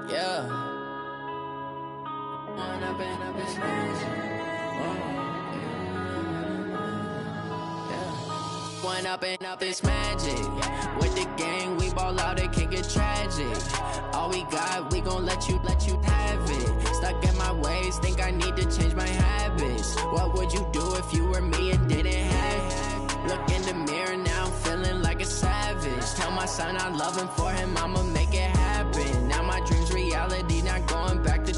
Yeah. When I've been up this magic. When up this magic. With the gang, we ball out, it can get tragic. All we got, we gon' let you have it. Stuck in my ways, think I need to change my habits. What would you do if you were me and didn't have it? Look in the mirror now, I'm feeling like a savage. Tell my son I love him, for him I'ma make it happen. Now my dream's reality, not going back to.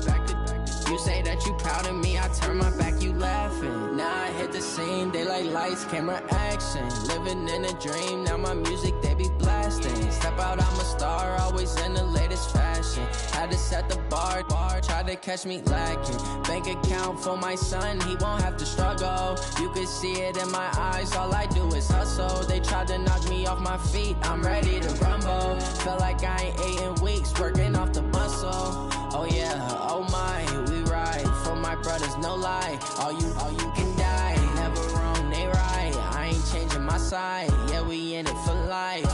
You say that you proud of me, I turn my back, you laughing. Now I hit the scene, they like lights, camera, action. Living in a dream, now my music, they be blasting. Step out, I'm a star, always in the latest fashion. Had to set the bar, try to catch me lacking. Bank account for my son, he won't have to struggle. You can see it in my eyes, all I do is hustle. They tried to knock me off my feet, I'm ready to rumble. Felt like I ain't ate in weeks, working off the muscle. Oh yeah, oh my, we ride for my brothers, no lie. All you can die, never wrong, they right. I ain't changing my side, yeah, we in it for life.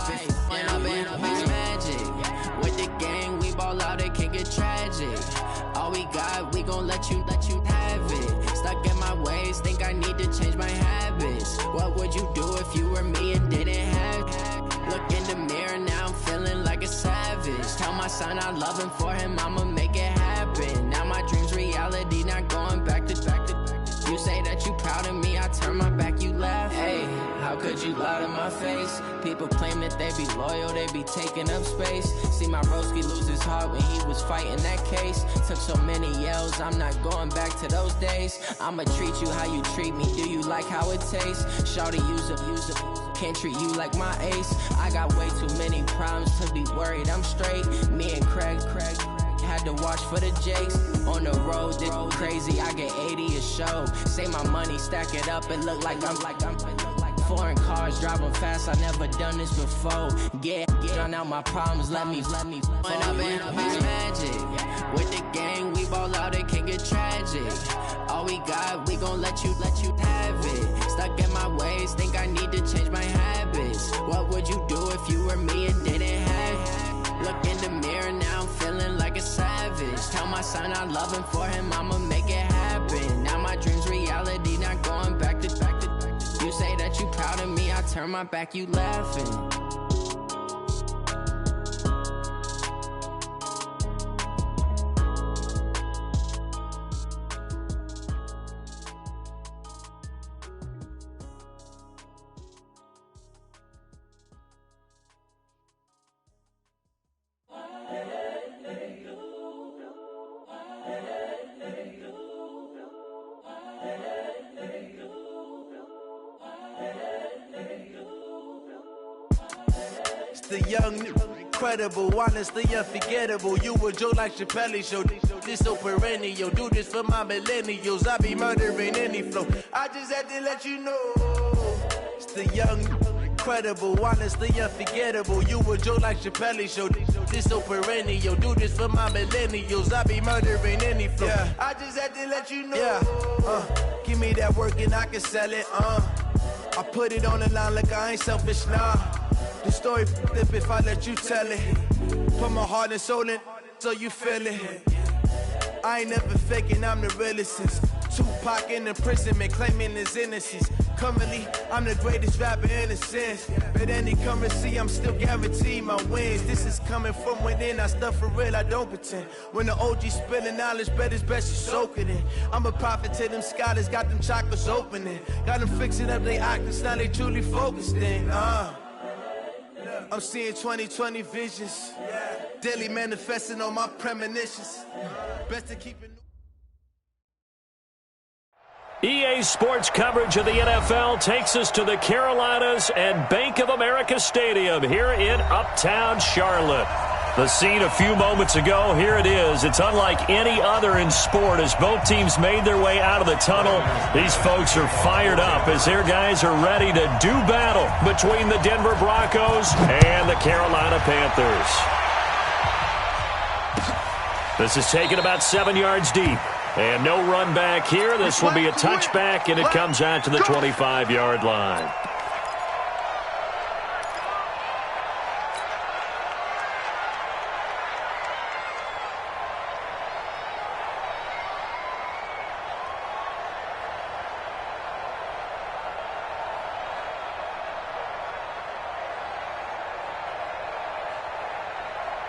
When I've been up, it's magic. With the gang, we ball out, it can get tragic. All we got, we gon' let you have it. Stuck in my ways, think I need to change my habits. What would you do if you were me and didn't have it? Look in the mirror, now I'm feeling like a savage. Tell my son I love him, for him I'ma make it happen. Now my dream's reality, not going back to. You say that you proud of me, I turn my back, you laugh. Hey, how could you lie to my face? People claim that they be loyal, they be taking up space. See my broski lose his heart when he was fighting that case. Took so many yells, I'm not going back to those days. I'ma treat you how you treat me, do you like how it tastes? Shawty, use up, can't treat you like my ace. I got way too many problems to be worried, I'm straight. Me and Craig had to watch for the Jakes. On the road, this crazy, I get 80 a show. Say my money, stack it up, it look like I'm foreign cars, driving fast, I never done this before. Drown out my problems, let me. When I've been up, it's magic. With the gang, we ball out, it can get tragic. All we got, we gon' let you have it. Stuck in my ways, think I need to change my habits. What would you do if you were me and didn't have it? Look in the mirror, now I'm feeling like a savage. Tell my son I love him, for him I'ma make it happen. Now my dream's reality, not going back to. You say that you proud of me, I turn my back, you laughing. The young, incredible, honestly unforgettable. You a joke like Chappelle Show. This so perennial. Do this for my millennials. I be murdering any flow. I just had to let you know. It's the young, incredible, honestly unforgettable. You a joke like Chappelle Show. This so perennial. Do this for my millennials. I be murdering any flow. Yeah. I just had to let you know. Yeah. Give me that work and I can sell it. I put it on the line like I ain't selfish, nah. The story flip if I let you tell it. Put my heart and soul in so you feel it. I ain't never faking, I'm the realest since Tupac in imprisonment, claiming his innocence. Currently, I'm the greatest rapper in a sense. But any currency, I'm still guaranteed my wins. This is coming from within, I stuff for real, I don't pretend. When the OG spilling knowledge, bet it's best you soak it in. I'm a prophet to them scholars, got them chakras opening. Got them fixing up their octaves, now they truly focused in. I'm seeing 2020 visions. Daily manifesting on my premonitions. Best to keep it. EA Sports coverage of the NFL takes us to the Carolinas and Bank of America Stadium here in Uptown Charlotte. The scene a few moments ago, here it is. It's unlike any other in sport as both teams made their way out of the tunnel. These folks are fired up as their guys are ready to do battle between the Denver Broncos and the Carolina Panthers. This is taken about 7 yards deep. And no run back here. This will be a touchback, and it comes out to the 25-yard line.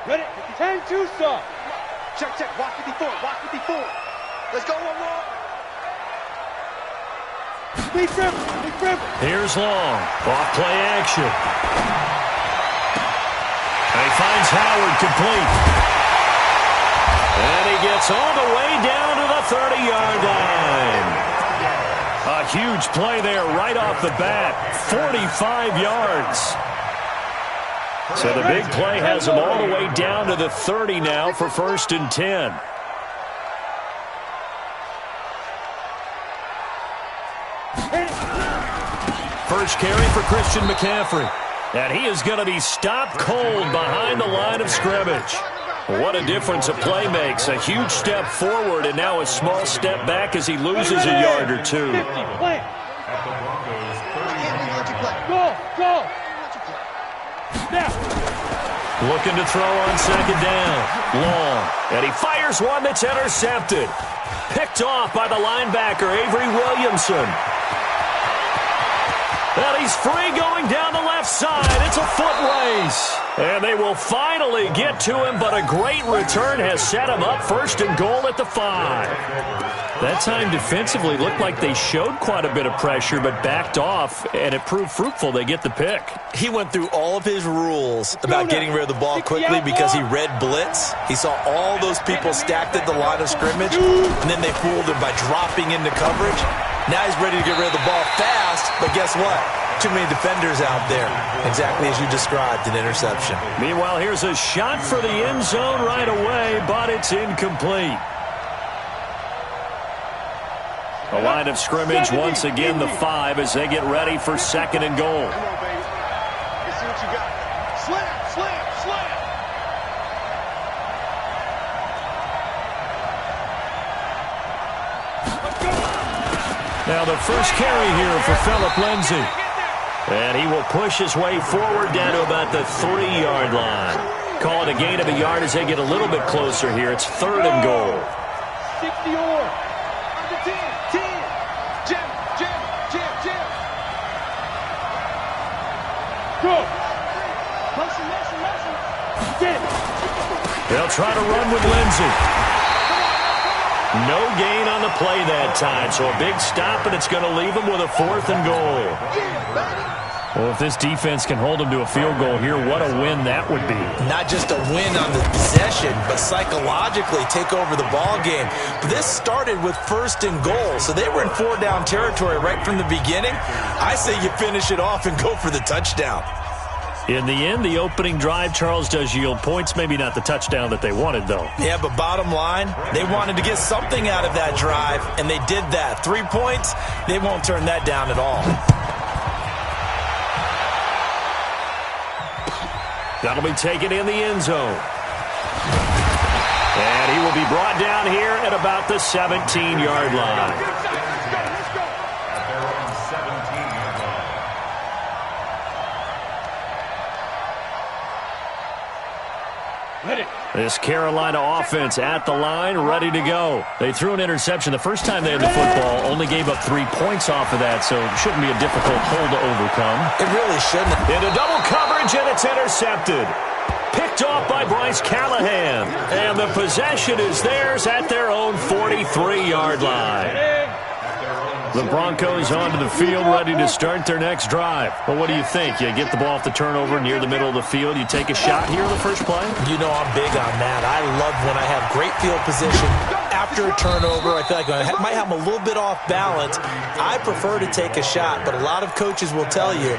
Ready? 10-2, sir. Check, check. Watch 54. Watch 54. Let's go, one. Be careful. Here's Long. Off-play action. And he finds Howard complete. And he gets all the way down to the 30-yard line. A huge play there right off the bat. 45 yards. So the big play has him all the way down to the 30 now for 1st and 10. First carry for Christian McCaffrey. And he is going to be stopped cold behind the line of scrimmage. What a difference a play makes. A huge step forward and now a small step back as he loses a yard or two. Go. Now. Looking to throw on 2nd down. Long. And he fires one that's intercepted. Picked off by the linebacker, Avery Williamson. And he's free going down the left side. It's a foot race. And they will finally get to him, but a great return has set him up 1st and goal at the 5. That time defensively looked like they showed quite a bit of pressure, but backed off, and it proved fruitful. They get the pick. He went through all of his rules about getting rid of the ball quickly because he read blitz. He saw all those people stacked at the line of scrimmage, and then they fooled him by dropping into coverage. Now he's ready to get rid of the ball fast, but guess what? Too many defenders out there. Exactly as you described, an interception. Meanwhile, here's a shot for the end zone right away, but it's incomplete. The line of scrimmage, once again, the 5 as they get ready for 2nd and goal. Come on, baby. Let's see what you got. Slam. Now the first carry here for Phillip Lindsay. And he will push his way forward down to about the 3-yard line. Call it a gain of a yard as they get a little bit closer here. It's 3rd and goal. 60 or. 10. Jim. Go. Motion. Get it. They'll try to run with Lindsay. No gain on the play that time, so a big stop, and it's going to leave them with a 4th and goal. Well, if this defense can hold them to a field goal here, what a win that would be. Not just a win on the possession, but psychologically take over the ball game. But this started with 1st and goal, so they were in 4-down territory right from the beginning. I say you finish it off and go for the touchdown. In the end, the opening drive, Charles, does yield points. Maybe not the touchdown that they wanted, though. Yeah, but bottom line, they wanted to get something out of that drive, and they did that. 3 points, they won't turn that down at all. That'll be taken in the end zone. And he will be brought down here at about the 17-yard line. This Carolina offense at the line, ready to go. They threw an interception the first time they had the football, only gave up 3 points off of that, so it shouldn't be a difficult hole to overcome. It really shouldn't. Into double coverage, and it's intercepted. Picked off by Bryce Callahan. And the possession is theirs at their own 43-yard line. The Broncos onto the field, ready to start their next drive. Well, what do you think? You get the ball off the turnover near the middle of the field. You take a shot here in the first play? You know I'm big on that. I love when I have great field position after a turnover. I feel like I might have a little bit off balance. I prefer to take a shot, but a lot of coaches will tell you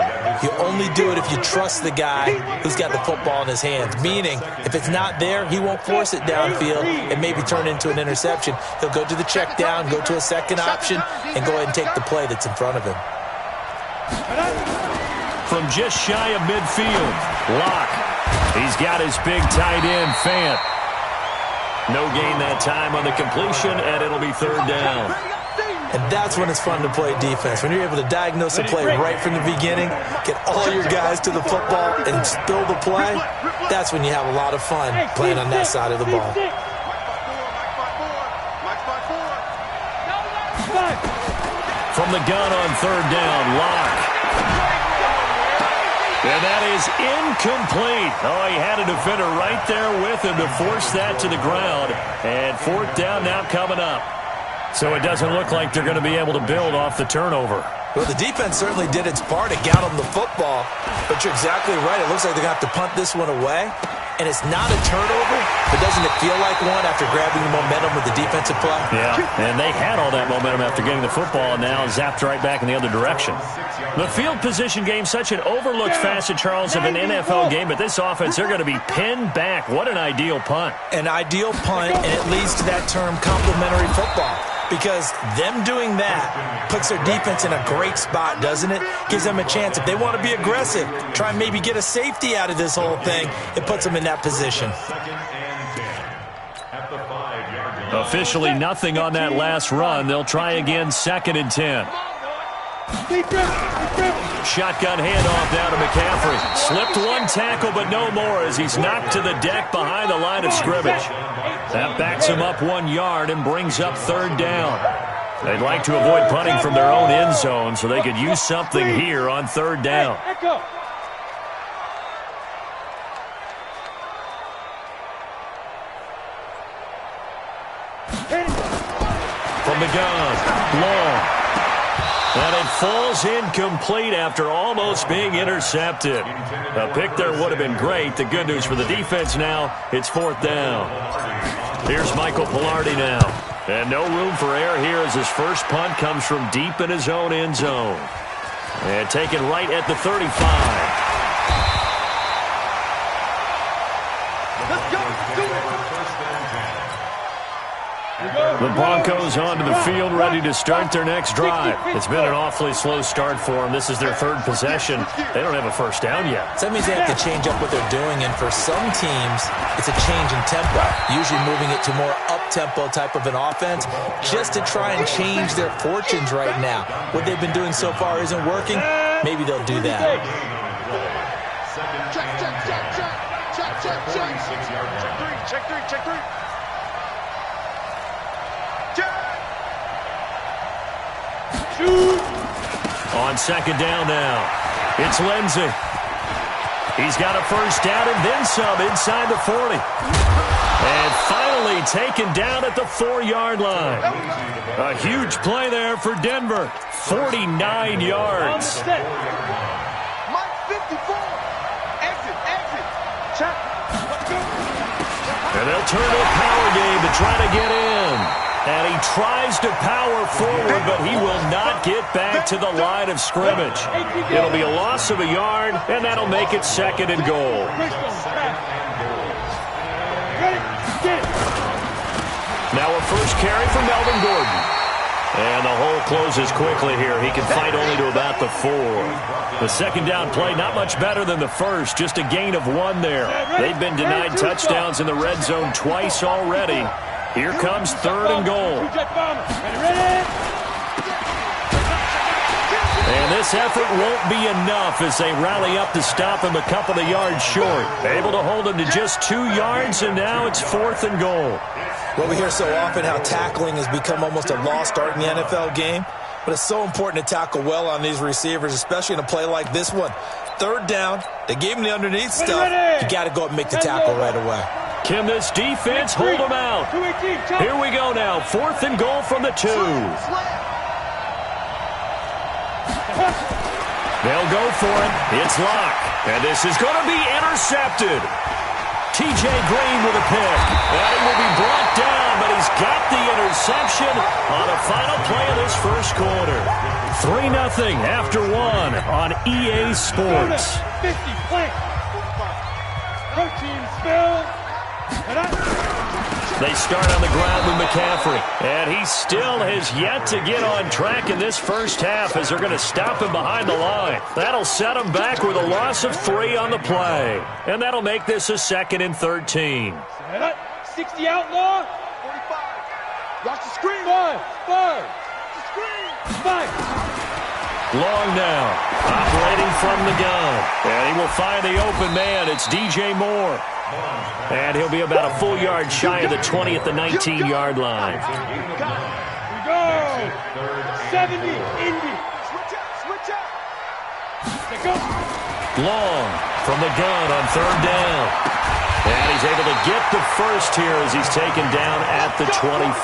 only do it if you trust the guy who's got the football in his hands. Meaning, if it's not there, he won't force it downfield and maybe turn into an interception. He'll go to the check down, go to a second option, and go ahead and take the play that's in front of him. From just shy of midfield, Locke. He's got his big tight end, Fant. No gain that time on the completion, and it'll be 3rd down. And that's when it's fun to play defense. When you're able to diagnose a play right from the beginning, get all your guys to the football, and spill the play, that's when you have a lot of fun playing on that side of the ball. From the gun on 3rd down, Locke. And that is incomplete. Oh, he had a defender right there with him to force that to the ground. And fourth down now coming up. So it doesn't look like they're going to be able to build off the turnover. Well, the defense certainly did its part to get them the football. But you're exactly right. It looks like they're going to have to punt this one away. And it's not a turnover, but doesn't it feel like one after grabbing the momentum with the defensive play? Yeah, and they had all that momentum after getting the football and now zapped right back in the other direction. The field position game, such an overlooked facet, Charles, of an NFL game, but this offense, they're going to be pinned back. What an ideal punt. An ideal punt, and it leads to that term complementary football. Because them doing that puts their defense in a great spot, doesn't it? Gives them a chance. If they want to be aggressive, try and maybe get a safety out of this whole thing, it puts them in that position. Officially nothing on that last run. They'll try again, 2nd and 10. Shotgun handoff down to McCaffrey. Slipped one tackle, but no more as he's knocked to the deck behind the line of scrimmage. That backs him up 1 yard and brings up 3rd down. They'd like to avoid punting from their own end zone so they could use something here on 3rd down. From the gun, long. And it falls incomplete after almost being intercepted. A pick there would have been great. The good news for the defense now, it's 4th down. Here's Michael Palardy now. And no room for error here as his first punt comes from deep in his own end zone. And taken right at the 35. Let's go. The Broncos onto the field, ready to start their next drive. It's been an awfully slow start for them. This is their 3rd possession. They don't have a first down yet. So that means they have to change up what they're doing, and for some teams, it's a change in tempo, usually moving it to more up-tempo type of an offense just to try and change their fortunes right now. What they've been doing so far isn't working. Maybe they'll do that. Check three. On 2nd down now, it's Lindsey. He's got a first down and then some inside the 40. And finally taken down at the 4-yard line. A huge play there for Denver. 49 yards. Mike 54. Exit. Check. And they'll turn to a power game to try to get in. And he tries to power forward, but he will not get back to the line of scrimmage. It'll be a loss of a yard, and that'll make it 2nd and goal. Now a first carry for Melvin Gordon. And the hole closes quickly here. He can fight only to about the 4. The 2nd down play, not much better than the first. Just a gain of 1 there. They've been denied touchdowns in the red zone twice already. Here comes 3rd and goal. And this effort won't be enough as they rally up to stop him a couple of yards short. Able to hold him to just 2 yards, and now it's 4th and goal. Well, we hear so often how tackling has become almost a lost art in the NFL game. But it's so important to tackle well on these receivers, especially in a play like this one. 3rd down, they gave him the underneath stuff. You got to go up and make the tackle right away. Can this defense hold him out? Here we go now. 4th and goal from the 2. They'll go for it. It's Locke. And this is going to be intercepted. T.J. Green with a pick. And he will be brought down, but he's got the interception on the final play of this first quarter. 3-0 after 1 on EA Sports. 50 flank. Protein spill. They start on the ground with McCaffrey, and he still has yet to get on track in this first half as they're going to stop him behind the line. That'll set him back with a loss of 3 on the play, and that'll make this a 2nd and 13. 60 outlaw. 45. Watch the screen. 5. The screen. 5. Long now, operating from the gun, and he will find the open man. It's DJ Moore. And he'll be about a full yard shy of the 20 at the 19-yard line. We go. 70, Indy. Switch out. Let's go. Long from the gun on third down. And he's able to get the first here as he's taken down at the 25.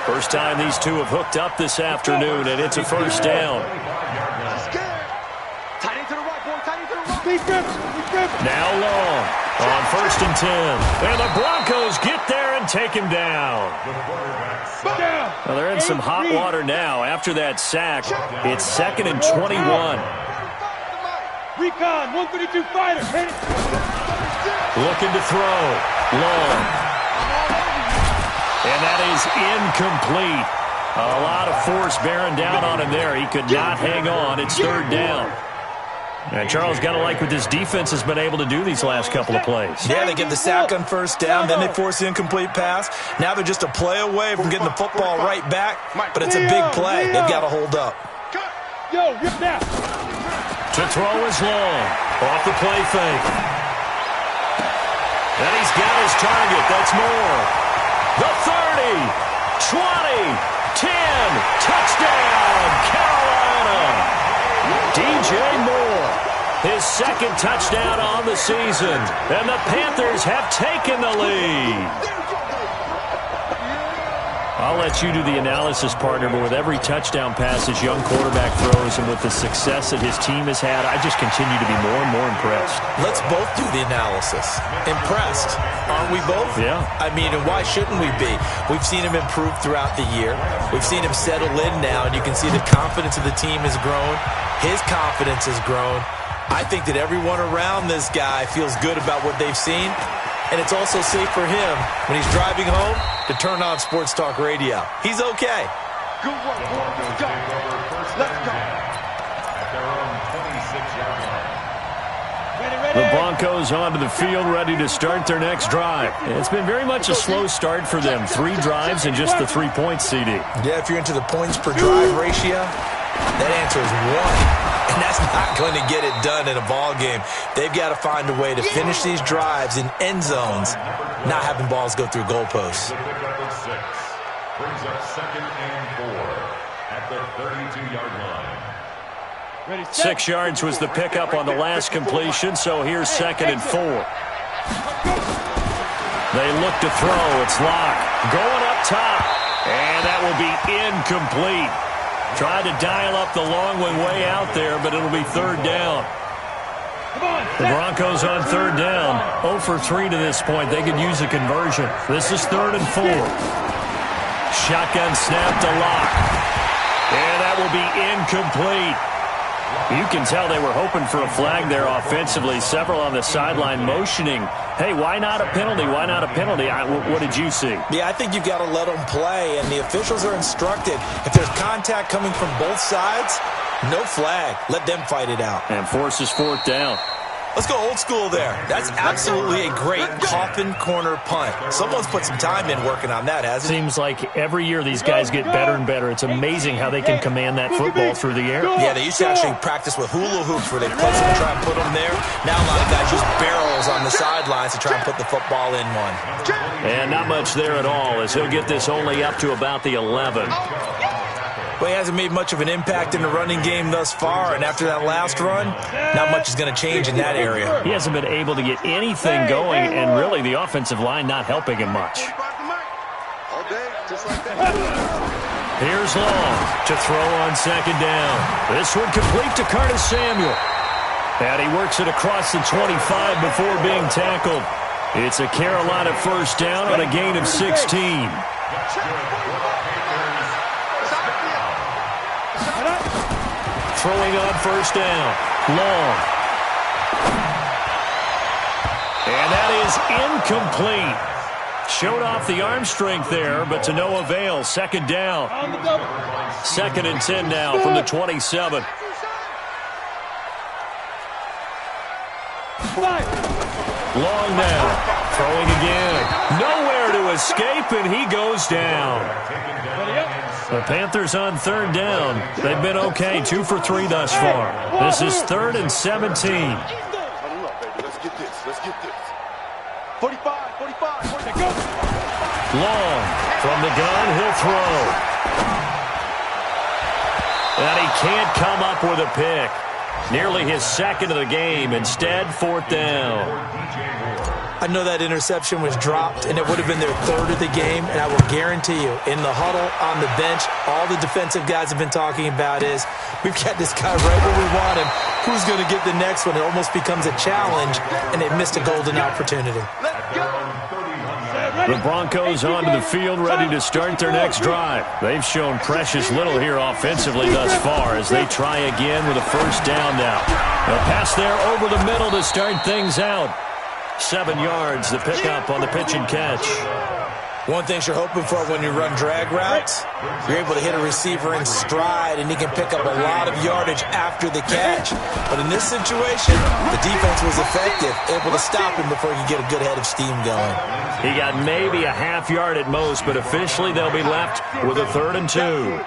First time these two have hooked up this afternoon, and it's a first down. Now Long on 1st and 10. And the Broncos get there and take him down. Well, they're in some hot water now after that sack. It's 2nd and 21. Recon, 132 fighter. Looking to throw. Long. And that is incomplete. A lot of force bearing down on him there. He could not hang on. It's 3rd down. And Charles, got to like what this defense has been able to do these last couple of plays. Yeah, they get the sack on 1st down, then they force the incomplete pass. Now they're just a play away from getting the football right back, but it's a big play. They've got to hold up. Yo, rip that. To throw is Long. Off the play fake. And he's got his target. That's Moore. The 30, 20, 10. Touchdown, Carolina. DJ Moore, his 2nd touchdown on the season. And the Panthers have taken the lead. I'll let you do the analysis, partner, but with every touchdown pass this young quarterback throws and with the success that his team has had, I just continue to be more and more impressed. Let's both do the analysis. Impressed, aren't we both? Yeah. I mean, and why shouldn't we be? We've seen him improve throughout the year. We've seen him settle in now, and you can see the confidence of the team has grown. His confidence has grown. I think that everyone around this guy feels good about what they've seen. And it's also safe for him when he's driving home to turn on Sports Talk Radio. He's okay. Good work, boy. Let's go. Let's go. The Broncos onto the field, ready to start their next drive. It's been very much a slow start for them. 3 drives and just the 3 points, CD. Yeah, if you're into the points per drive ratio, that answer is 1. And that's not going to get it done in a ball game. They've got to find a way to finish these drives in end zones, not having balls go through goalposts. Brings up 2nd and 4 at the 32-yard line. 6 yards was the pickup on the last completion, so here's 2nd and 4. They look to throw. It's Locke going up top, and that will be incomplete. Tried to dial up the long one way out there, but it'll be 3rd down. The Broncos on 3rd down. 0 for 3 to this point. They could use a conversion. This is 3rd and 4. Shotgun snap to Locke. And that will be incomplete. You can tell they were hoping for a flag there offensively. Several on the sideline motioning. Hey, why not a penalty? Why not a penalty? What did you see? Yeah, I think you've got to let them play, and the officials are instructed. If there's contact coming from both sides, no flag. Let them fight it out. And forces 4th down. Let's go old school there. That's absolutely a great coffin corner punt. Someone's put some time in working on that, hasn't it? Seems like every year these guys get better and better. It's amazing how they can command that football through the air. Yeah, they used to actually practice with hula hoops where they place them and try and put them there. Now a lot of guys use barrels on the sidelines to try and put the football in one. And not much there at all as he'll get this only up to about the 11. Well, he hasn't made much of an impact in the running game thus far, and after that last run, not much is going to change in that area. He hasn't been able to get anything going, and really the offensive line not helping him much. Here's Long to throw on 2nd down. This one complete to Curtis Samuel. And he works it across the 25 before being tackled. It's a Carolina 1st down on a gain of 16. Throwing on 1st down. Long. And that is incomplete. Showed off the arm strength there, but to no avail. 2nd down. 2nd and 10 now from the 27. Long now. Throwing again. Nowhere to escape, and he goes down. The Panthers on 3rd down. They've been okay, 2 for 3 thus far. This is 3rd and 17. Let's get this. Let's get this. 45, 45. Long from the gun, he'll throw. And he can't come up with a pick. Nearly his second of the game. Instead, 4th down. I know that interception was dropped, and it would have been their 3rd of the game, and I will guarantee you, in the huddle, on the bench, all the defensive guys have been talking about is, we've got this guy right where we want him. Who's going to get the next one? It almost becomes a challenge, and they've missed a golden opportunity. The Broncos onto the field, ready to start their next drive. They've shown precious little here offensively thus far as they try again with a 1st down now. They'll pass there over the middle to start things out. 7 yards, the pickup on the pitch and catch. One thing you're hoping for when you run drag routes, you're able to hit a receiver in stride, and he can pick up a lot of yardage after the catch. But in this situation, the defense was effective, able to stop him before he could get a good head of steam going. He got maybe a half yard at most, but officially they'll be left with a 3rd and 2.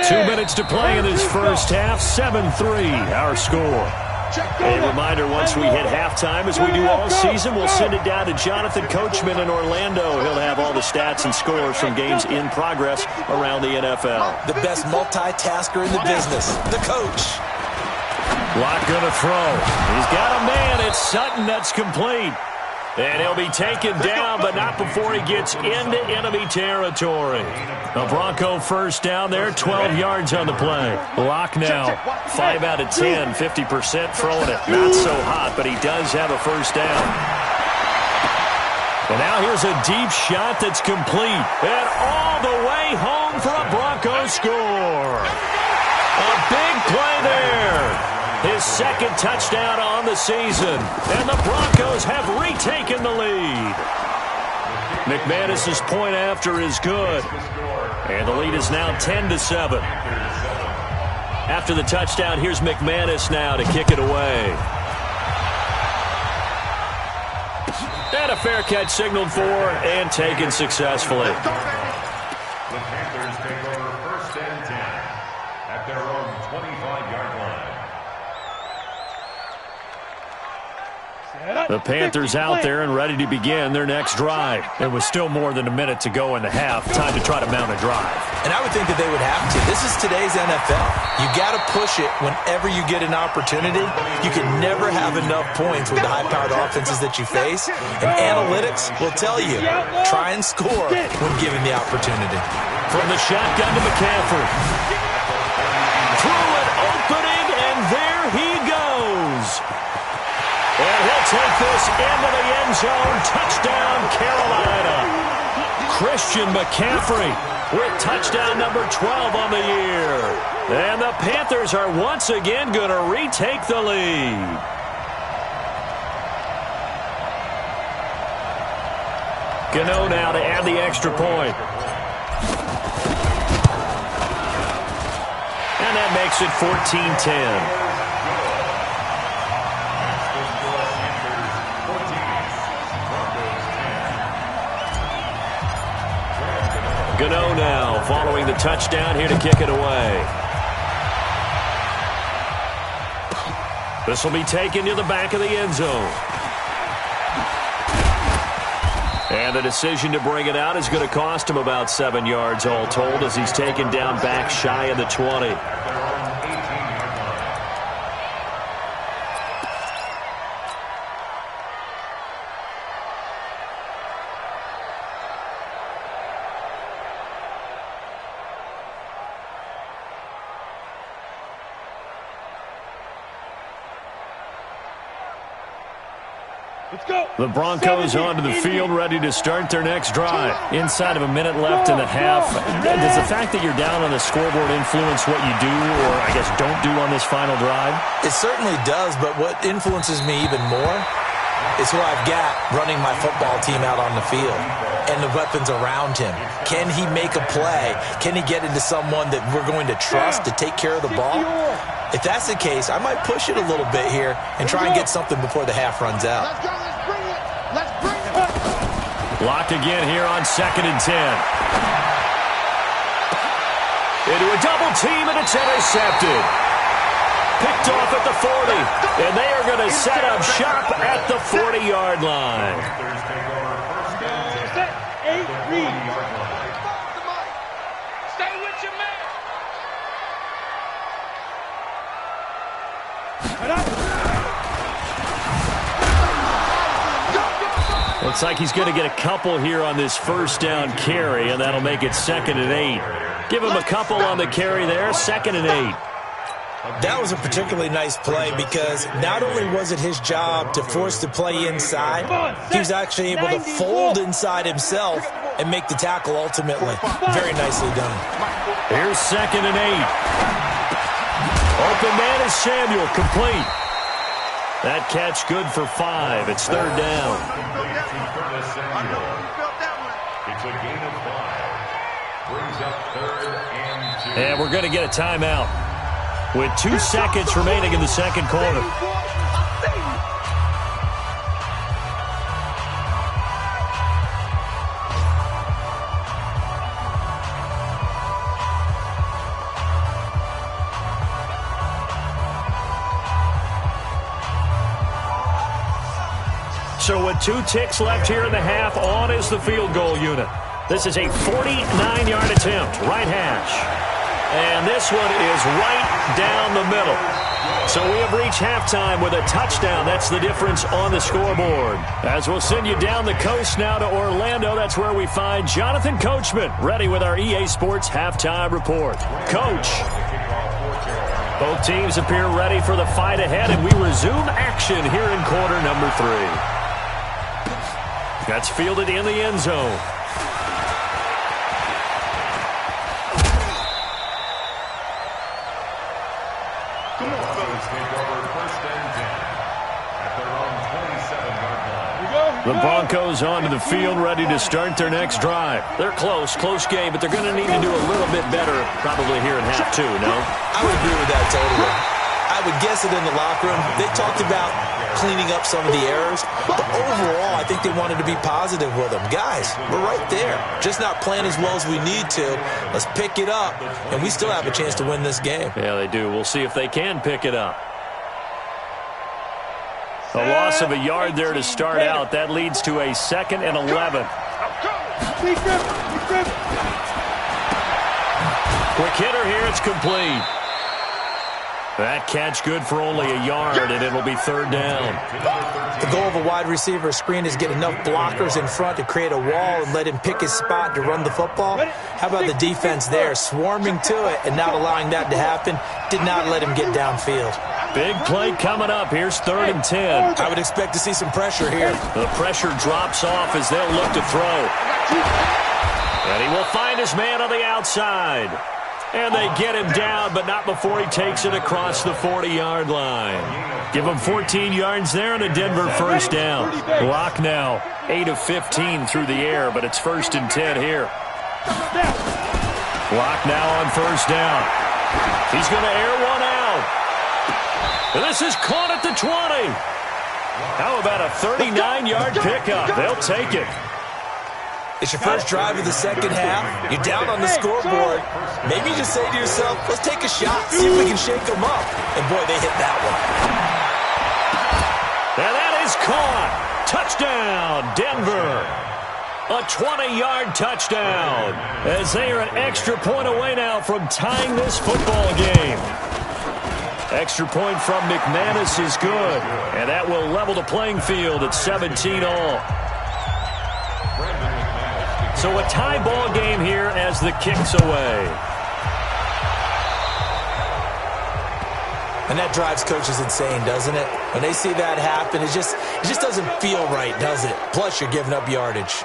2 minutes to play in this first half, 7-3 our score. A reminder, once we hit halftime, as we do all season, we'll send it down to Jonathan Coachman in Orlando. He'll have all the stats and scores from games in progress around the NFL. The best multitasker in the business, the coach. Locke going to throw. He's got a man. It's Sutton. That's complete. And he'll be taken down, but not before he gets into enemy territory. The Bronco 1st down there, 12 yards on the play. Locke now, 5 out of 10, 50% throwing it. Not so hot, but he does have a 1st down. And now here's a deep shot that's complete. And all the way home for a Bronco score. A big play there. His 2nd touchdown on the season. And the Broncos have retaken the lead. McManus's point after is good. And the lead is now 10-7. After the touchdown, here's McManus now to kick it away. And a fair catch signaled for and taken successfully. The Panthers take over 1st and 10 at their own 25-yard line. The Panthers out there and ready to begin their next drive. There was still more than a minute to go in the half. Time to try to mount a drive. And I would think that they would have to. This is today's NFL. You got to push it whenever you get an opportunity. You can never have enough points with the high-powered offenses that you face. And analytics will tell you, try and score when given the opportunity. From the shotgun to McCaffrey. Through an opening, and there he goes. And he'll take this into the end zone. Touchdown, Carolina. Christian McCaffrey with touchdown number 12 on the year. And the Panthers are once again going to retake the lead. Gano now to add the extra point. And that makes it 14-10. Gano now following the touchdown here to kick it away. This will be taken to the back of the end zone. And the decision to bring it out is going to cost him about 7 yards all told as he's taken down back shy of the 20. The Broncos onto the field, ready to start their next drive. Inside of a minute left in the half. Does the fact that you're down on the scoreboard influence what you do, or I guess don't do on this final drive? It certainly does, but what influences me even more is who I've got running my football team out on the field and the weapons around him. Can he make a play? Can he get into someone that we're going to trust to take care of the ball? If that's the case, I might push it a little bit here and try and get something before the half runs out. Locked again here on 2nd and 10. Into a double team, and it's intercepted. Picked off at the 40, and they are going to set up shop at the 40-yard line. Looks like he's going to get a couple here on this first down carry, and that'll make it 2nd and 8. Give him a couple on the carry there, 2nd and 8. That was a particularly nice play because not only was it his job to force the play inside, he was actually able to fold inside himself and make the tackle ultimately. Very nicely done. Here's 2nd and 8. Open man is Samuel, complete. That catch good for 5. It's 3rd down. It's a gain of 5. Brings up 3rd and 2. And we're going to get a timeout with 2 seconds remaining in the second quarter. So with 2 ticks left here in the half, on is the field goal unit. This is a 49-yard attempt, right hash. And this one is right down the middle. So we have reached halftime with a touchdown. That's the difference on the scoreboard. As we'll send you down the coast now to Orlando, that's where we find Jonathan Coachman, ready with our EA Sports halftime report. Coach. Both teams appear ready for the fight ahead, and we resume action here in quarter number 3. That's fielded in the end zone. The Broncos onto the field, ready to start their next drive. They're close game, but they're going to need to do a little bit better probably here in half 2, no? I would agree with that totally. I would guess it in the locker room. They talked about cleaning up some of the errors, but overall, I think they wanted to be positive with them. Guys, we're right there. Just not playing as well as we need to. Let's pick it up, and we still have a chance to win this game. Yeah, they do. We'll see if they can pick it up. A loss of a yard there to start out. That leads to a 2nd and 11. Quick hitter here. It's complete. That catch good for only a yard, and it'll be 3rd down. The goal of a wide receiver screen is get enough blockers in front to create a wall and let him pick his spot to run the football. How about the defense there, swarming to it and not allowing that to happen? Did not let him get downfield. Big play coming up. Here's 3rd and 10. I would expect to see some pressure here. The pressure drops off as they'll look to throw. And he will find his man on the outside. And they get him down, but not before he takes it across the 40-yard line. Give him 14 yards there and a Denver first down. Lock now, 8 of 15 through the air, but it's 1st and 10 here. Lock now on first down. He's going to air one out. And this is caught at the 20. How about a 39-yard pickup? They'll take it. It's your first drive of the second half. You're down on the scoreboard. Maybe you just say to yourself, let's take a shot, see if we can shake them up. And, boy, they hit that one. And that is caught. Touchdown, Denver. A 20-yard touchdown. As they are an extra point away now from tying this football game. Extra point from McManus is good. And that will level the playing field at 17 all. So a tie ball game here as the kick's away. And that drives coaches insane, doesn't it? When they see that happen, it just doesn't feel right, does it? Plus, you're giving up yardage.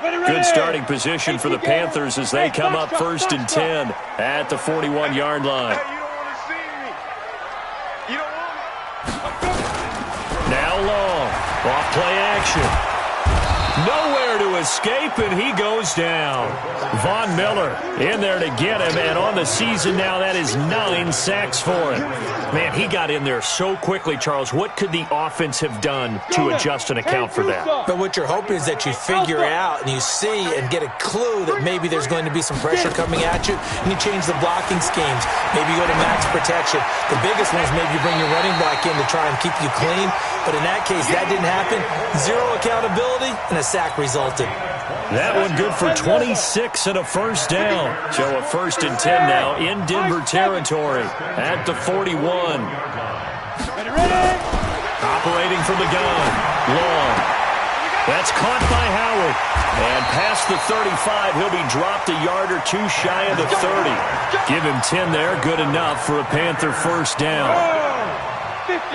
Good starting position for the Panthers as they come up 1st and 10 at the 41-yard line. Now long. Off play action. Nowhere to escape, and he goes down. Von Miller in there to get him, and on the season now, that is 9 sacks for him. Man, he got in there so quickly, Charles. What could the offense have done to adjust and account for that? But what you're hoping is that you figure out and you see and get a clue that maybe there's going to be some pressure coming at you, and you change the blocking schemes. Maybe you go to max protection. The biggest one is maybe you bring your running back in to try and keep you clean. But in that case, that didn't happen. 0 accountability, and a sack resulted. That one good for 26 and a first down. So a 1st and 10 now in Denver territory at the 41. Operating from the gun. Long. That's caught by Howard. And past the 35, he'll be dropped a yard or two shy of the 30. Give him 10 there, good enough for a Panther first down.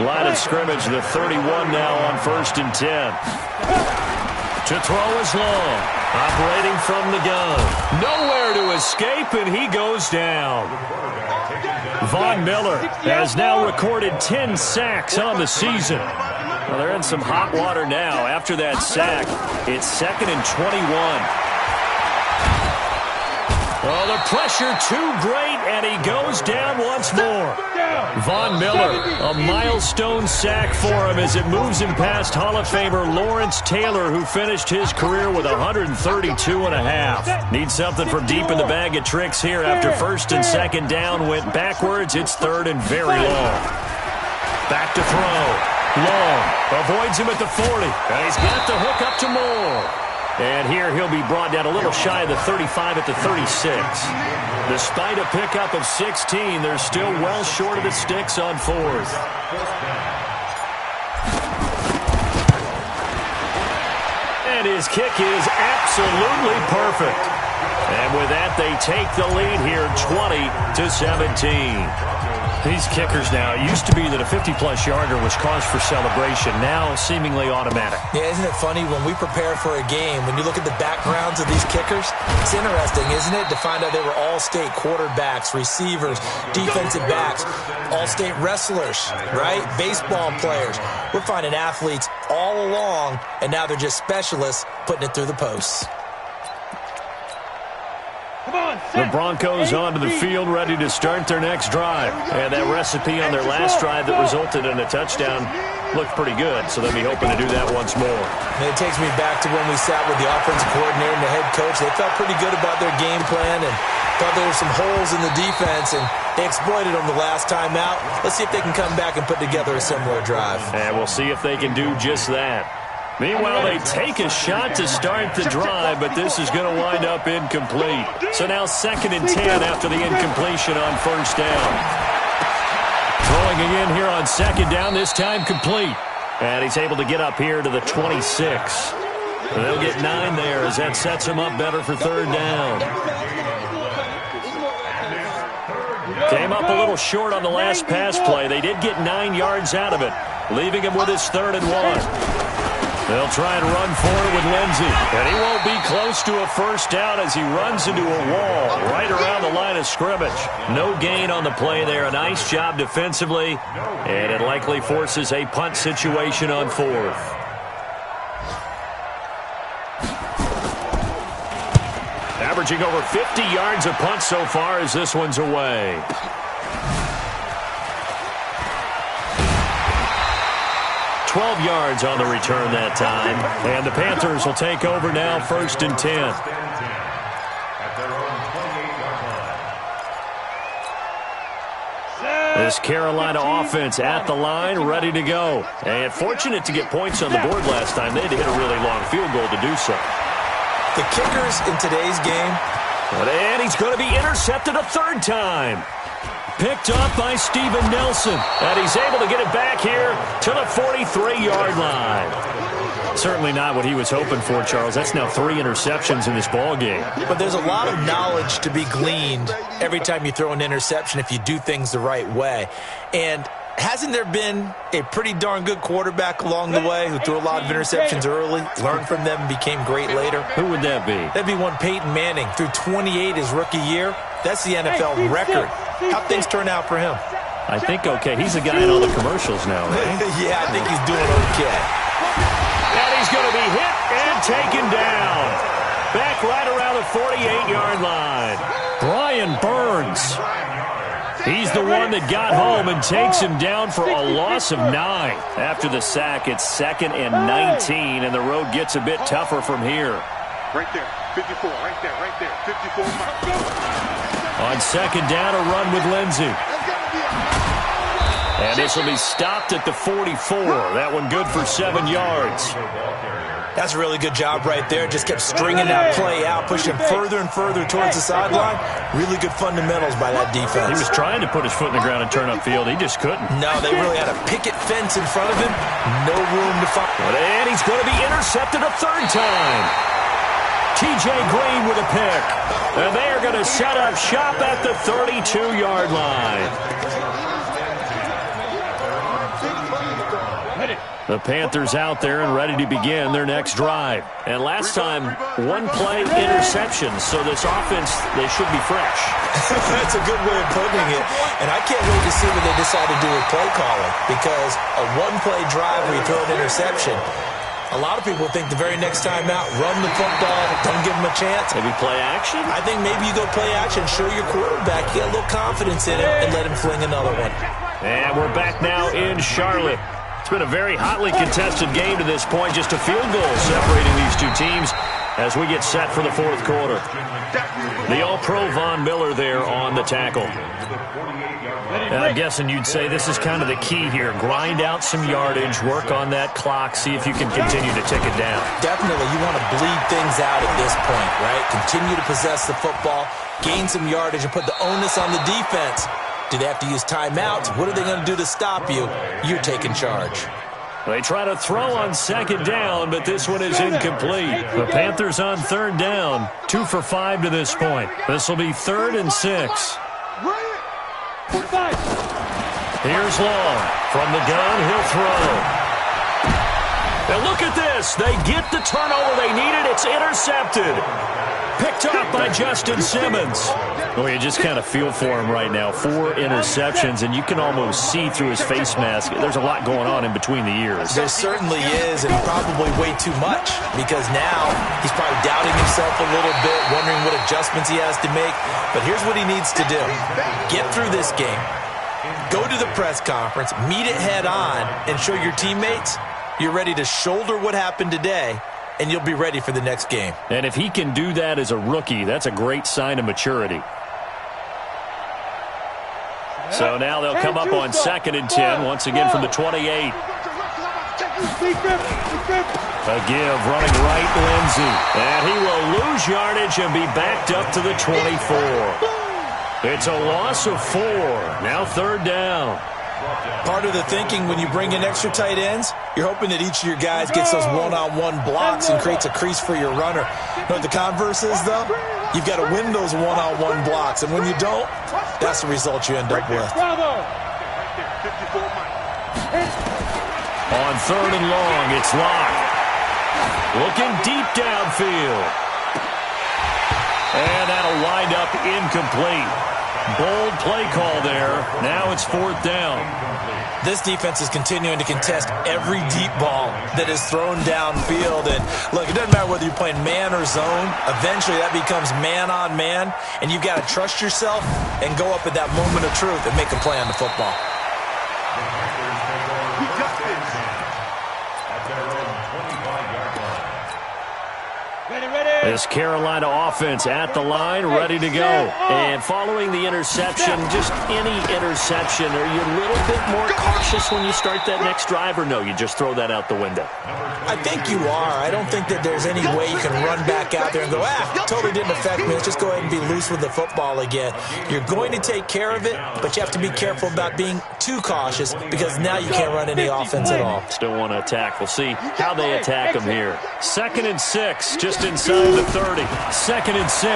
Line of scrimmage, the 31 now on 1st and 10. To throw is Long. Operating from the gun. Nowhere to escape, and he goes down. Von Miller has now recorded 10 sacks on the season. Well, they're in some hot water now. After that sack, it's 2nd and 21. Oh, the pressure too great, and he goes down once more. Von Miller, a milestone sack for him as it moves him past Hall of Famer Lawrence Taylor, who finished his career with 132.5. Needs something from deep in the bag of tricks here after 1st and 2nd down went backwards. It's 3rd and very long. Back to throw. Long avoids him at the 40, and he's got the hook up to Moore. And here he'll be brought down a little shy of the 35 at the 36. Despite a pickup of 16, they're still well short of the sticks on 4th. And his kick is absolutely perfect. And with that, they take the lead here 20-17. These kickers now, it used to be that a 50-plus yarder was cause for celebration. Now, seemingly automatic. Yeah, isn't it funny when we prepare for a game, when you look at the backgrounds of these kickers, it's interesting, isn't it, to find out they were all-state quarterbacks, receivers, defensive backs, all-state wrestlers, right? Baseball players. We're finding athletes all along, and now they're just specialists putting it through the posts. The Broncos onto the field, ready to start their next drive. And that recipe on their last drive that resulted in a touchdown looked pretty good, so they'll be hoping to do that once more. And it takes me back to when we sat with the offensive coordinator and the head coach. They felt pretty good about their game plan and thought there were some holes in the defense, and they exploited them the last time out. Let's see if they can come back and put together a similar drive. And we'll see if they can do just that. Meanwhile, they take a shot to start the drive, but this is going to wind up incomplete. So now 2nd and 10 after the incompletion on 1st down. Throwing again here on 2nd down, this time complete. And he's able to get up here to the 26. They'll get 9 there as that sets him up better for 3rd down. Came up a little short on the last pass play. They did get 9 yards out of it, leaving him with his 3rd and 1. They'll try and run forward with Lindsey. And he won't be close to a first down as he runs into a wall right around the line of scrimmage. No gain on the play there. A nice job defensively. And it likely forces a punt situation on 4th. Averaging over 50 yards a punt so far as this one's away. $12 yards on the return that time. And the Panthers will take over now, 1st and 10. This Carolina offense at the line, ready to go. And fortunate to get points on the board last time. They had to hit a really long field goal to do so. The kickers in today's game. And he's going to be intercepted a 3rd time. Picked up by Steven Nelson. And he's able to get it back here to the 43-yard line. Certainly not what he was hoping for, Charles. That's now 3 interceptions in this ball game. But there's a lot of knowledge to be gleaned every time you throw an interception if you do things the right way. And hasn't there been a pretty darn good quarterback along the way who threw a lot of interceptions early, learned from them, and became great later? Who would that be? That'd be one Peyton Manning. Threw 28 his rookie year. That's the NFL record. How'd things turn out for him? I think okay. He's a guy in all the commercials now, right? Yeah, I think he's doing okay. And he's going to be hit and taken down. Back right around the 48-yard line. Brian Burns. He's the one that got home and takes him down for a loss of 9. After the sack, it's 2nd and 19, and the road gets a bit tougher from here. Right there, 54, right there, 54. On 2nd down, a run with Lindsey. And this will be stopped at the 44. That one good for 7 yards. That's a really good job right there. Just kept stringing that play out, pushing further and further towards the sideline. Really good fundamentals by that defense. He was trying to put his foot in the ground and turn upfield. He just couldn't. No, they really had a picket fence in front of him. No room to find. And he's going to be intercepted. intercepted a third time. T.J. Green with a pick. And they are going to set up shop at the 32-yard line. The Panthers out there and ready to begin their next drive. And last time, one-play interceptions, so this offense, they should be fresh. That's a good way of putting it. And I can't wait to see what they decide to do with play calling, because a one-play drive where you throw an interception, a lot of people think the very next time out, run the football, don't give them a chance. Maybe play action? I think maybe you go play action, show your quarterback, you get a little confidence in him, and let him fling another one. And we're back now in Charlotte. It's been a very hotly contested game to this point. Just a field goal separating these two teams as we get set for the fourth quarter. The All-Pro Von Miller there on the tackle. And I'm guessing you'd say this is kind of the key here. Grind out some yardage, work on that clock, see if you can continue to tick it down. Definitely, you want to bleed things out at this point, right? Continue to possess the football, gain some yardage, and put the onus on the defense. Do they have to use timeouts? What are they going to do to stop you? You're taking charge. They try to throw on second down, but this one is incomplete. The Panthers on third down, 2 for 5 to this point. This will be 3rd and 6. Here's Long. From the gun, he'll throw. And look at this. They get the turnover they needed. It's intercepted. Picked up by Justin Simmons. Well, you just kind of feel for him right now. 4 interceptions, and you can almost see through his face mask. There's a lot going on in between the ears. There certainly is, and probably way too much, because now he's probably doubting himself a little bit, wondering what adjustments he has to make. But here's what he needs to do. Get through this game. Go to the press conference, meet it head on, and show your teammates you're ready to shoulder what happened today, and you'll be ready for the next game. And if he can do that as a rookie, that's a great sign of maturity. So now they'll come up on 2nd and 10, once again from the 28. A give, running right, Lindsey. And he will lose yardage and be backed up to the 24. It's a loss of 4. Now 3rd down. Part of the thinking when you bring in extra tight ends, you're hoping that each of your guys gets those one-on-one blocks and creates a crease for your runner. You know what the converse is, though? You've got to win those one-on-one blocks, and when you don't, that's the result you end up with. On 3rd and long, it's Locke. Looking deep downfield. And that'll wind up incomplete. Bold play call there. Now it's 4th down. This defense is continuing to contest every deep ball that is thrown downfield. And look, it doesn't matter whether you're playing man or zone. Eventually that becomes man on man. And you've got to trust yourself and go up at that moment of truth and make a play on the football. This Carolina offense at the line, ready to go. And following the interception, just any interception, are you a little bit more cautious when you start that next drive, or no, you just throw that out the window? I think you are. I don't think that there's any way you can run back out there and go, totally didn't affect me. Let's just go ahead and be loose with the football again. You're going to take care of it, but you have to be careful about being too cautious, because now you can't run any offense at all. Still want to attack. We'll see how they attack them here. 2nd and 6, just inside the 30. 2nd and 6.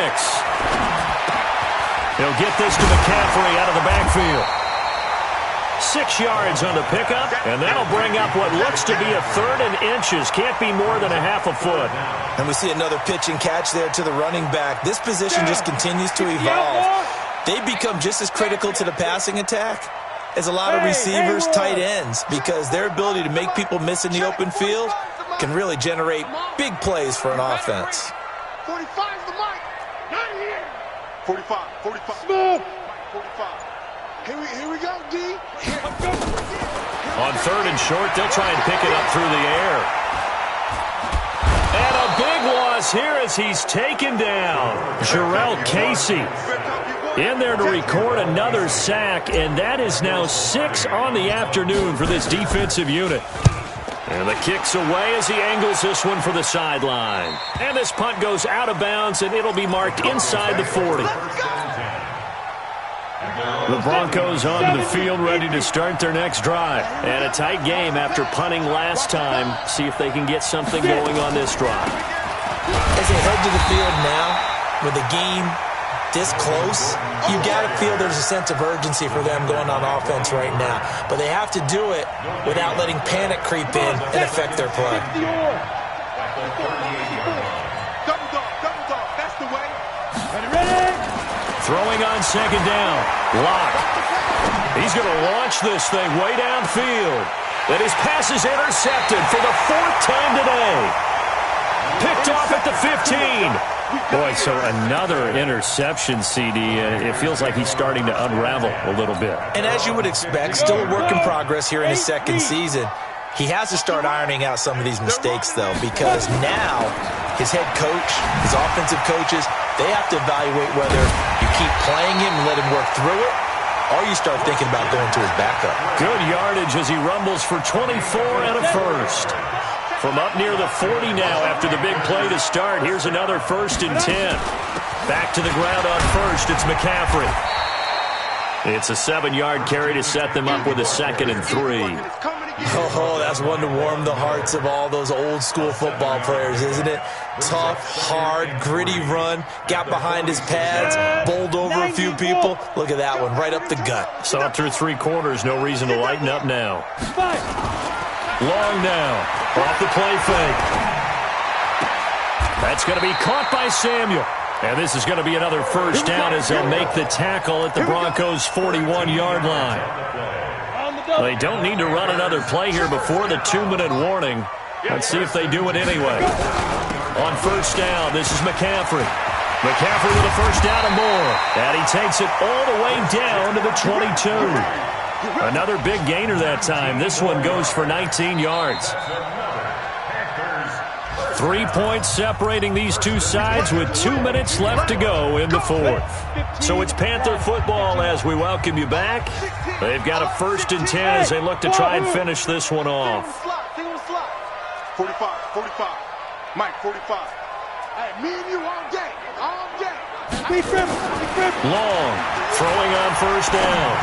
He'll get this to McCaffrey out of the backfield. 6 yards on the pickup, and that'll bring up what looks to be a 3rd and inches. Can't be more than a half a foot. And we see another pitch and catch there to the running back. This position just continues to evolve. They become just as critical to the passing attack as a lot of receivers, tight ends, because their ability to make people miss in the open field can really generate big plays for an offense. 45's the mic. Not here. 45. Smooth. 45. Here we go, D. On 3rd and short, they'll try and pick it up through the air. And a big loss here as he's taken down. Jarrell Casey in there to record another sack, and that is now 6 on the afternoon for this defensive unit. And the kick's away as he angles this one for the sideline. And this punt goes out of bounds, and it'll be marked inside the 40. The Broncos onto the field, ready to start their next drive. And a tight game after punting last time. See if they can get something going on this drive. As they head to the field now, with the game this close, you got to feel there's a sense of urgency for them going on offense right now. But they have to do it without letting panic creep in and affect their play. Double dog, that's the way. Throwing on second down. Locke. He's going to launch this thing way downfield. And his pass is intercepted for the 4th time today. Picked off at the 15. Boy, so another interception, CD. It feels like he's starting to unravel a little bit. And as you would expect, still a work in progress here in his second season. He has to start ironing out some of these mistakes, though, because now his head coach, his offensive coaches, they have to evaluate whether you keep playing him and let him work through it, or you start thinking about going to his backup. Good yardage as he rumbles for 24 and a first. From up near the 40 now after the big play to start. Here's another 1st and 10. Back to the ground on first. It's McCaffrey. It's a 7-yard carry to set them up with a 2nd and 3. Oh, that's one to warm the hearts of all those old-school football players, isn't it? Tough, hard, gritty run, got behind his pads, bowled over a few people. Look at that one, right up the gut. Saw it through 3 quarters, no reason to lighten up now. Long now, off the play fake. That's going to be caught by Samuel. And this is going to be another 1st down as they'll make the tackle at the Broncos' 41-yard line. They don't need to run another play here before the 2-minute warning. Let's see if they do it anyway. On 1st down, this is McCaffrey. McCaffrey with a 1st down and more. And he takes it all the way down to the 22. Another big gainer that time. This one goes for 19 yards. 3 points separating these two sides with 2 minutes left to go in the 4th. So it's Panther football as we welcome you back. They've got a 1st and 10 as they look to try and finish this one off. 45. Mike, 45. Hey, me and you all day. Long, throwing on 1st down.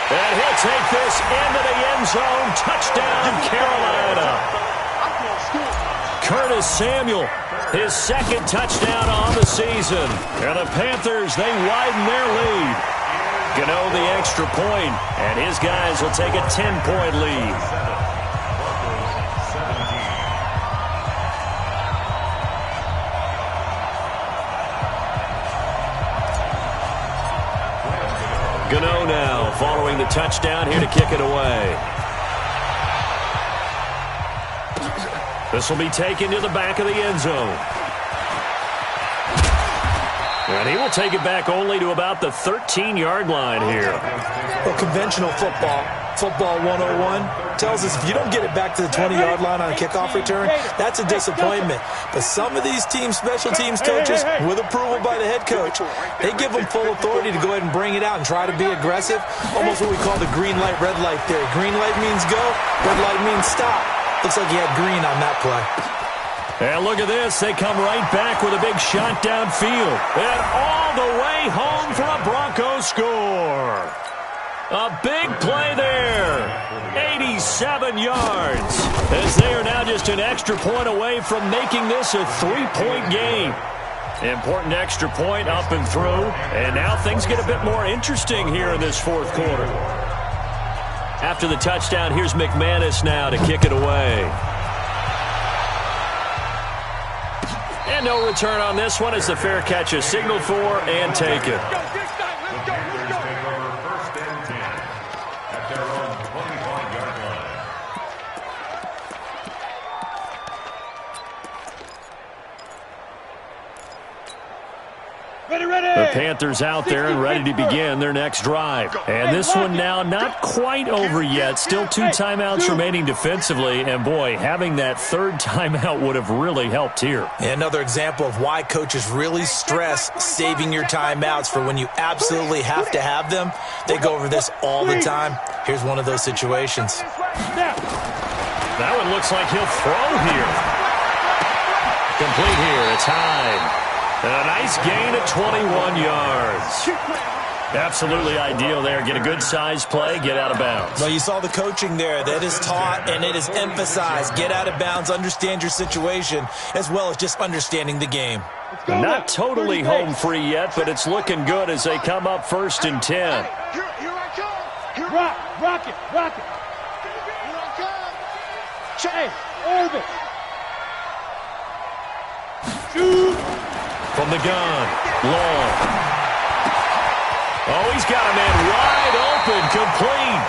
And he'll take this into the end zone. Touchdown, Carolina. Curtis Samuel, his 2nd touchdown on the season. And the Panthers, they widen their lead. Gano the extra point, and his guys will take a 10-point lead. Gano now following the touchdown here to kick it away. This will be taken to the back of the end zone. And he will take it back only to about the 13-yard line here. Well, conventional football 101, tells us if you don't get it back to the 20-yard line on a kickoff return, that's a disappointment. But some of these special teams coaches, with approval by the head coach, they give them full authority to go ahead and bring it out and try to be aggressive, almost what we call the green light, red light theory. Green light means go, red light means stop. Looks like he had green on that play. And look at this. They come right back with a big shot downfield. And all the way home for a Broncos score. A big play there. 87 yards. As they are now just an extra point away from making this a 3-point game. Important extra point up and through. And now things get a bit more interesting here in this 4th quarter. After the touchdown, here's McManus now to kick it away. And no return on this one as the fair catch is signaled for and taken. The Panthers out there and ready to begin their next drive. And this one now not quite over yet. Still 2 timeouts remaining defensively. And, boy, having that 3rd timeout would have really helped here. Another example of why coaches really stress saving your timeouts for when you absolutely have to have them. They go over this all the time. Here's one of those situations. That one looks like he'll throw here. Complete here. It's Hyde. And a nice gain of 21 yards. Absolutely ideal there. Get a good size play, get out of bounds. Well, you saw the coaching there. That is taught and it is emphasized. Get out of bounds, understand your situation, as well as just understanding the game. Not totally home free yet, but it's looking good as they come up 1st and 10. Rock it. Here I come. Hey, orbit. Shoot. From the gun, long. Oh, he's got a man wide open, complete.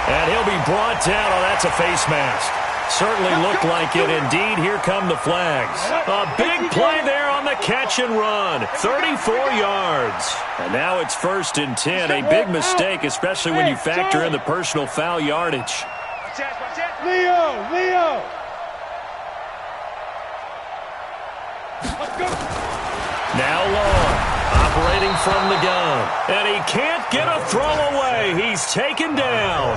And he'll be brought down. Oh, that's a face mask. Certainly looked like it. Indeed, here come the flags. A big play there on the catch and run. 34 yards. And now it's 1st and 10. A big mistake, especially when you factor in the personal foul yardage. Leo. Let's go. Now long. Operating from the gun. And he can't get a throw away. He's taken down.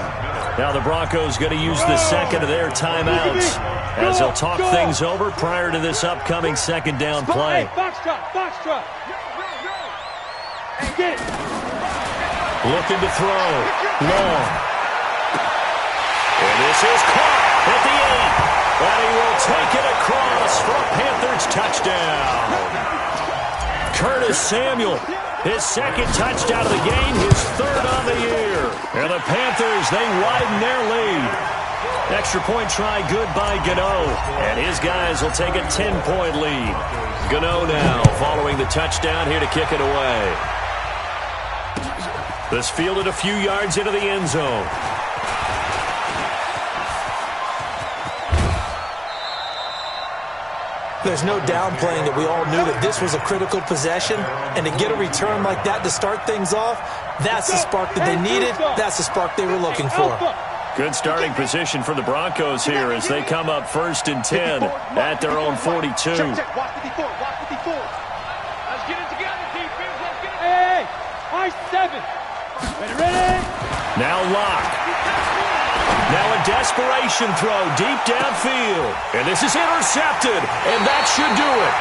Now the Broncos going to use the second of their timeouts as they'll talk things over prior to this upcoming 2nd down play. Hey, box trot. Get it. Looking to throw. Long. And this is caught at the 8. And he will take it across for a Panthers touchdown. Curtis Samuel, his 2nd touchdown of the game, his 3rd on the year. And the Panthers, they widen their lead. Extra point try good by Gano. And his guys will take a 10-point lead. Gano now following the touchdown here to kick it away. This fielded a few yards into the end zone. There's no downplaying that we all knew that this was a critical possession, and to get a return like that to start things off, that's the spark that they needed. That's the spark they were looking for. Good starting position for the Broncos here as they come up 1st and 10 at their own 42. Watch 54. Let's get it together, defense. Let's get it. Hey, high 7. Ready? Now Locke. Now a desperation throw deep downfield. And this is intercepted, and that should do it.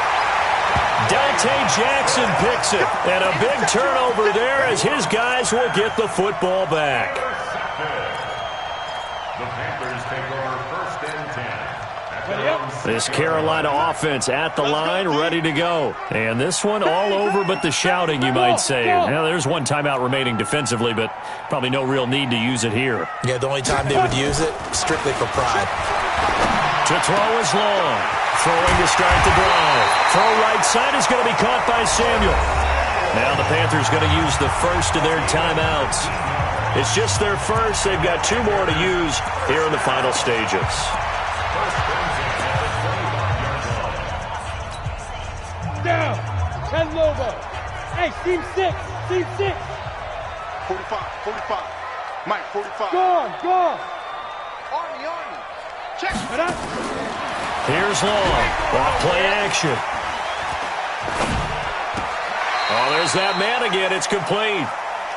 Dante Jackson picks it, and a big turnover there as his guys will get the football back. The Panthers take over 1st and 10. This Carolina offense at the line, ready to go. And this one all over but the shouting, you might say. Now, there's one timeout remaining defensively, but probably no real need to use it here. Yeah, the only time they would use it, strictly for pride. To throw is long. Throwing to start the drive. Throw right side is going to be caught by Samuel. Now the Panthers going to use the first of their timeouts. It's just their first. They've got 2 more to use here in the final stages. Down. 10 Lobo. Hey, team 6. 45. Mike, 45. Gone. Army. Check. Here's Long. Off play action. Oh, there's that man again. It's complete.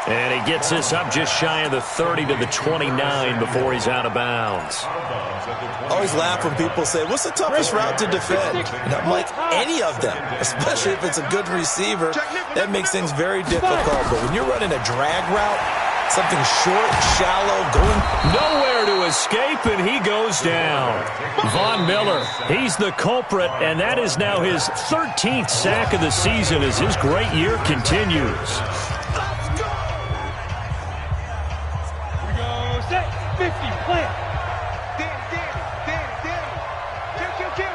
And he gets this up just shy of the 30 to the 29 before he's out of bounds. I always laugh when people say, what's the toughest route to defend? And I'm like, any of them, especially if it's a good receiver. That makes things very difficult. But when you're running a drag route, something short, shallow, going nowhere to escape, and he goes down. Von Miller, he's the culprit, and that is now his 13th sack of the season as his great year continues. 50, plant. Danny.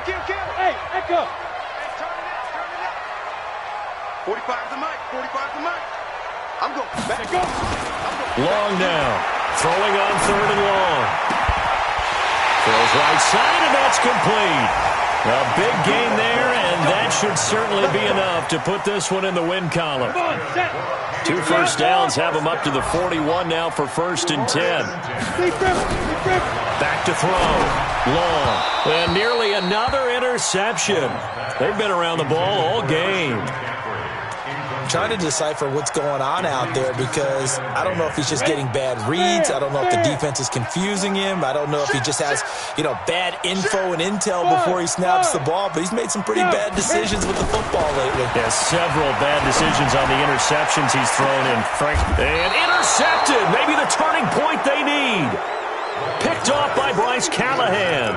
Kill. Hey, echo. Hey, turn it up. 45 to Mike. I'm going. Back. Go. Long now. Throwing on 3rd and long. Throws right side, and that's complete. A big gain there, and that should certainly be enough to put this one in the win column. 2 first downs have them up to the 41 now for 1st and 10. Back to throw. Long. And nearly another interception. They've been around the ball all game. trying to decipher what's going on out there because I don't know if he's just getting bad reads. I don't know if the defense is confusing him. I don't know if he just has, bad info and intel before he snaps the ball, but he's made some pretty bad decisions with the football lately. Yeah, several bad decisions on the interceptions he's thrown in. And intercepted. Maybe the turning point they need. Picked off by Bryce Callahan.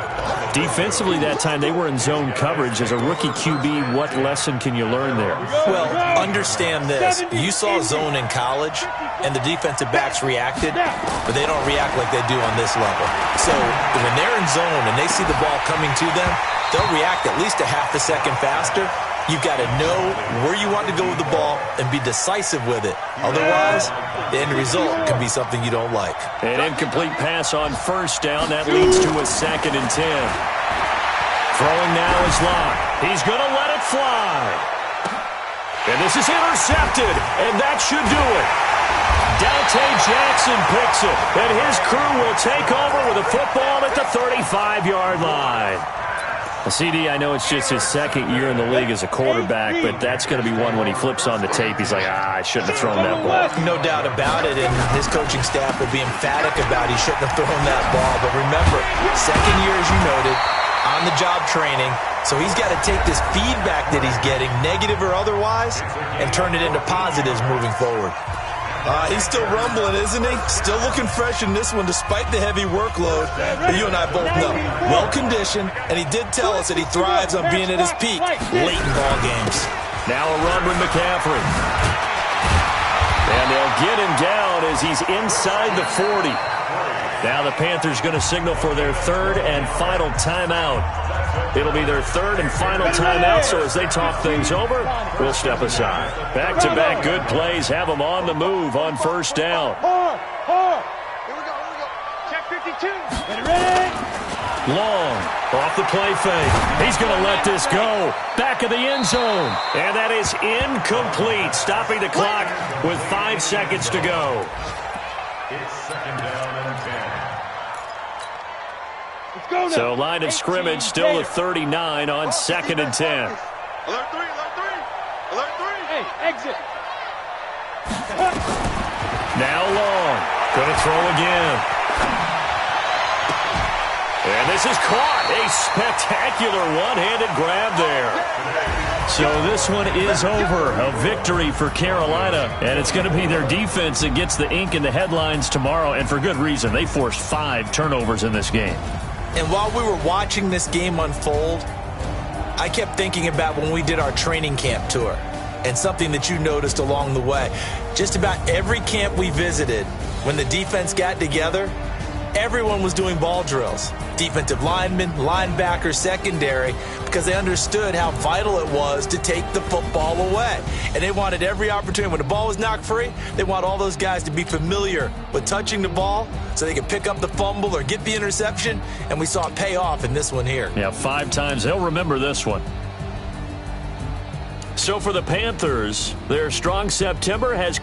Defensively that time, they were in zone coverage. As a rookie QB, what lesson can you learn there? Well, understand this. You saw zone in college, and the defensive backs reacted, but they don't react like they do on this level. So when they're in zone and they see the ball coming to them, they'll react at least a half a second faster. You've got to know where you want to go with the ball and be decisive with it. Otherwise, the end result can be something you don't like. An incomplete pass on first down. That leads to a 2nd and 10. Throwing now is Locke. He's going to let it fly. And this is intercepted, and that should do it. Dante Jackson picks it, and his crew will take over with a football at the 35-yard line. CD, I know it's just his 2nd year in the league as a quarterback, but that's going to be one when he flips on the tape. He's like, I shouldn't have thrown that ball. No doubt about it, and his coaching staff will be emphatic about he shouldn't have thrown that ball. But remember, 2nd year, as you noted, on-the-job training, so he's got to take this feedback that he's getting, negative or otherwise, and turn it into positives moving forward. He's still rumbling, isn't he? Still looking fresh in this one despite the heavy workload. But you and I both know, well-conditioned, and he did tell us that he thrives on being at his peak late in ball games. Now a run with McCaffrey. And they'll get him down as he's inside the 40. Now the Panthers going to signal for their 3rd and final timeout. It'll be their 3rd and final timeout, so as they talk things over, we'll step aside. Back-to-back good plays have them on the move on first down. Here we go. Check 52. Ready? Long, off the play fake. He's going to let this go. Back of the end zone. And that is incomplete, stopping the clock with 5 seconds to go. It's 2nd down and 10. So line of scrimmage still at 39 on 2nd and 10. Alert 3, alert 3. Alert 3. Hey, exit. Now Long, going to throw again. And this is caught. A spectacular one-handed grab there. So this one is over. A victory for Carolina. And it's going to be their defense that gets the ink in the headlines tomorrow. And for good reason. They forced 5 turnovers in this game. And while we were watching this game unfold, I kept thinking about when we did our training camp tour and something that you noticed along the way. Just about every camp we visited, when the defense got together, everyone was doing ball drills. Defensive linemen, linebackers, secondary, because they understood how vital it was to take the football away. And they wanted every opportunity. When the ball was knocked free, they want all those guys to be familiar with touching the ball so they could pick up the fumble or get the interception. And we saw it pay off in this one here. Yeah, 5 times. They'll remember this one. So for the Panthers, their strong September has